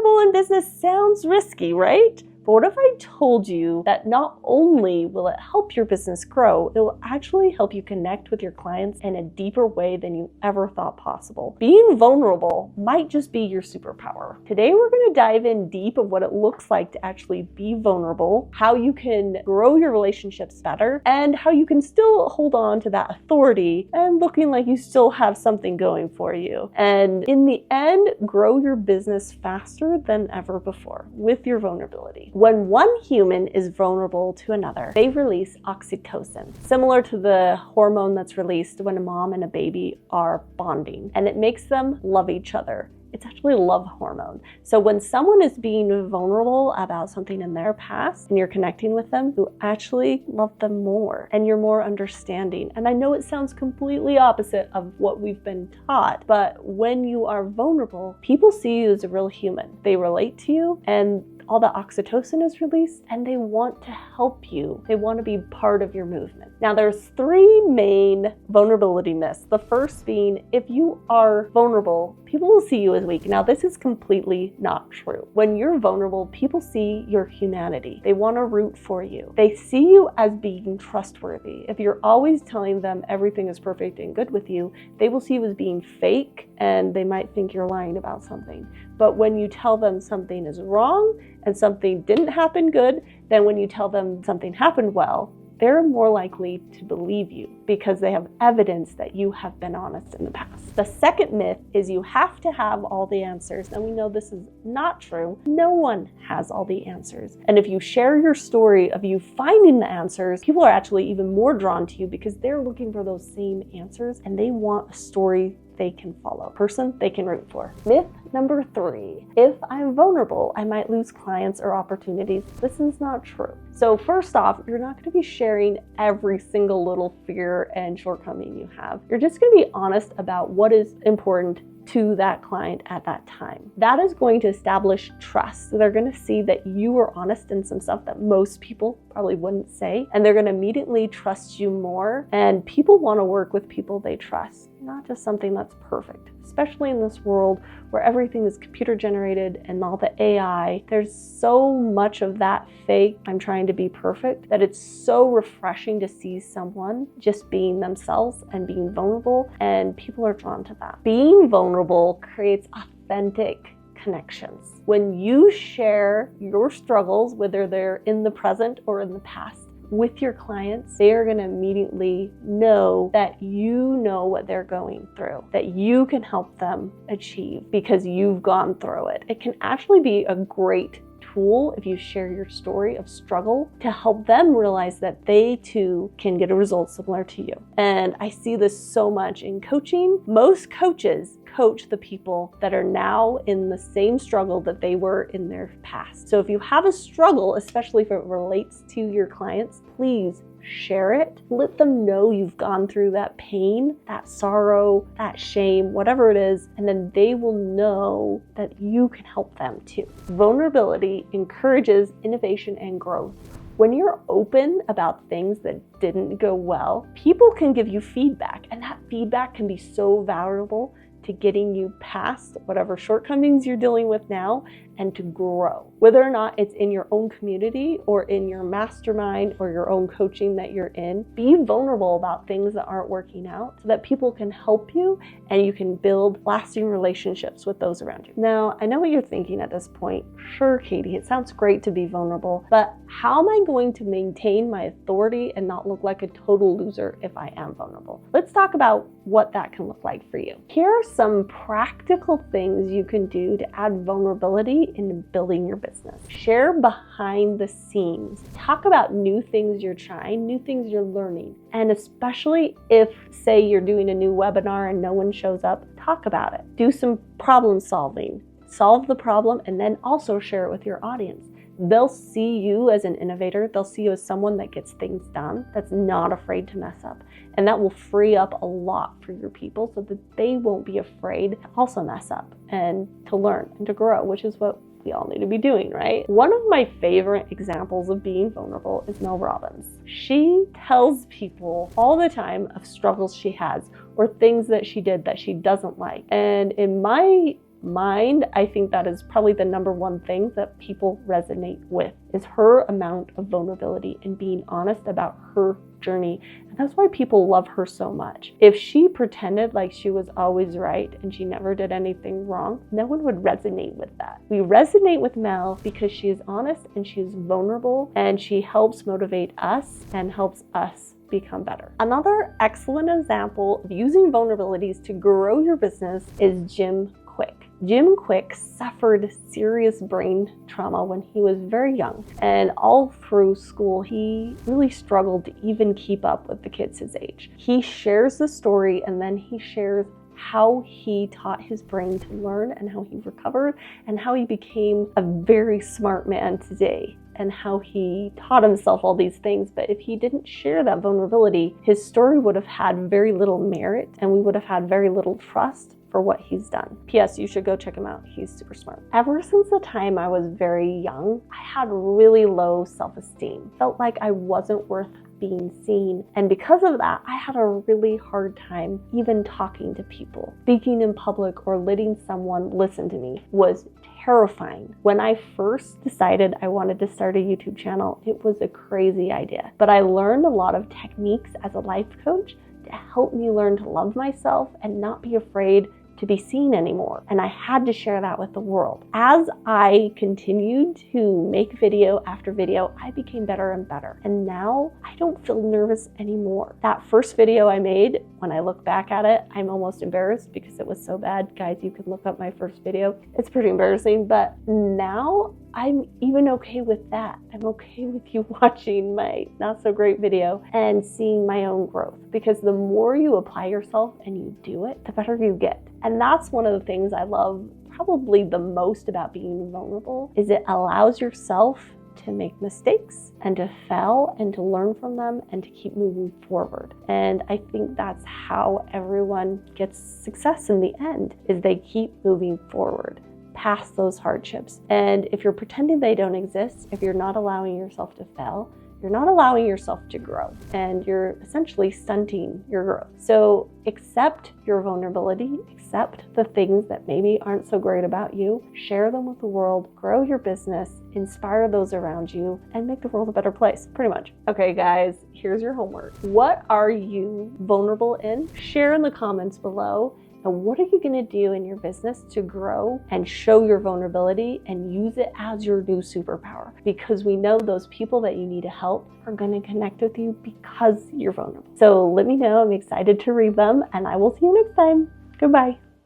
vulnerable in business sounds risky, right? But what if I told you that not only will it help your business grow, it will actually help you connect with your clients in a deeper way than you ever thought possible. Being vulnerable might just be your superpower. Today, we're going to dive in deep of what it looks like to actually be vulnerable, how you can grow your relationships better, and how you can still hold on to that authority and looking like you still have something going for you. And in the end, grow your business faster than ever before with your vulnerability. When one human is vulnerable to another, they release oxytocin, similar to the hormone that's released when a mom and a baby are bonding, and it makes them love each other. It's actually a love hormone. So when someone is being vulnerable about something in their past and you're connecting with them, you actually love them more and you're more understanding. And I know it sounds completely opposite of what we've been taught, but when you are vulnerable, people see you as a real human. They relate to you and all the oxytocin is released and they want to help you. They want to be part of your movement. Now there's three main vulnerability myths. The first being, if you are vulnerable, people will see you as weak. Now this is completely not true. When you're vulnerable, people see your humanity. They want to root for you. They see you as being trustworthy. If you're always telling them everything is perfect and good with you, they will see you as being fake and they might think you're lying about something. But when you tell them something is wrong and something didn't happen good, then when you tell them something happened well, they're more likely to believe you because they have evidence that you have been honest in the past. The second myth is you have to have all the answers. And we know this is not true. No one has all the answers. And if you share your story of you finding the answers, people are actually even more drawn to you because they're looking for those same answers and they want a story they can follow, a person they can root for. Myth number 3, if I'm vulnerable, I might lose clients or opportunities. This is not true. So first off, you're not going to be sharing every single little fear and shortcoming you have. You're just going to be honest about what is important to that client at that time. That is going to establish trust. So they're going to see that you were honest in some stuff that most people probably wouldn't say, and they're going to immediately trust you more. And people want to work with people they trust, not just something that's perfect, especially in this world where everything is computer generated and all the AI. There's so much of that fake, I'm trying to be perfect, that it's so refreshing to see someone just being themselves and being vulnerable, and people are drawn to that. Being vulnerable creates authentic connections. When you share your struggles, whether they're in the present or in the past, with your clients, they are going to immediately know that you know what they're going through, that you can help them achieve because you've gone through it. It can actually be a great tool if you share your story of struggle to help them realize that they too can get a result similar to you. And I see this so much in coaching. Most coaches coach the people that are now in the same struggle that they were in their past. So if you have a struggle, especially if it relates to your clients, please share it. Let them know you've gone through that pain, that sorrow, that shame, whatever it is, and then they will know that you can help them too. Vulnerability encourages innovation and growth. When you're open about things that didn't go well, people can give you feedback, and that feedback can be so valuable to getting you past whatever shortcomings you're dealing with now and to grow. Whether or not it's in your own community or in your mastermind or your own coaching that you're in, be vulnerable about things that aren't working out so that people can help you and you can build lasting relationships with those around you. Now, I know what you're thinking at this point. Sure, Katie, it sounds great to be vulnerable, but how am I going to maintain my authority and not look like a total loser if I am vulnerable? Let's talk about what that can look like for you. Here are some practical things you can do to add vulnerability in building your business. Share behind the scenes. Talk about new things you're trying, new things you're learning. And especially if, say, you're doing a new webinar and no one shows up, talk about it. Do some problem solving. Solve the problem and then also share it with your audience. They'll see you as an innovator. They'll see you as someone that gets things done, that's not afraid to mess up. And that will free up a lot for your people so that they won't be afraid to also mess up and to learn and to grow, which is what we all need to be doing, right? One of my favorite examples of being vulnerable is Mel Robbins. She tells people all the time of struggles she has or things that she did that she doesn't like. And in my mind, I think that is probably the number one thing that people resonate with, is her amount of vulnerability and being honest about her journey. And that's why people love her so much. If she pretended like she was always right and she never did anything wrong, no one would resonate with that. We resonate with Mel because she is honest and she is vulnerable, and she helps motivate us and helps us become better. Another excellent example of using vulnerabilities to grow your business is Jim Kwik. Jim Kwik suffered serious brain trauma when he was very young, and all through school he really struggled to even keep up with the kids his age. He shares the story, and then he shares how he taught his brain to learn and how he recovered and how he became a very smart man today, and how he taught himself all these things. But if he didn't share that vulnerability, his story would have had very little merit, and we would have had very little trust for what he's done. P.S. You should go check him out. He's super smart. Ever since the time I was very young, I had really low self-esteem. Felt like I wasn't worth being seen. And because of that, I had a really hard time even talking to people. Speaking in public or letting someone listen to me was terrifying. When I first decided I wanted to start a YouTube channel, it was a crazy idea. But I learned a lot of techniques as a life coach to help me learn to love myself and not be afraid to be seen anymore. And I had to share that with the world. As I continued to make video after video, I became better and better. And now I don't feel nervous anymore. That first video I made, when I look back at it, I'm almost embarrassed because it was so bad. Guys, you can look up my first video. It's pretty embarrassing, but now I'm even okay with that. I'm okay with you watching my not so great video and seeing my own growth, because the more you apply yourself and you do it, the better you get. And that's one of the things I love probably the most about being vulnerable, is it allows yourself to make mistakes and to fail and to learn from them and to keep moving forward. And I think that's how everyone gets success in the end, is they keep moving forward past those hardships. And if you're pretending they don't exist, if you're not allowing yourself to fail, you're not allowing yourself to grow, and you're essentially stunting your growth. So accept your vulnerability, accept the things that maybe aren't so great about you, share them with the world, grow your business, inspire those around you, and make the world a better place, pretty much. Okay guys, here's your homework. What are you vulnerable in? Share in the comments below. And what are you going to do in your business to grow and show your vulnerability and use it as your new superpower? Because we know those people that you need to help are going to connect with you because you're vulnerable. So let me know. I'm excited to read them, and I will see you next time. Goodbye.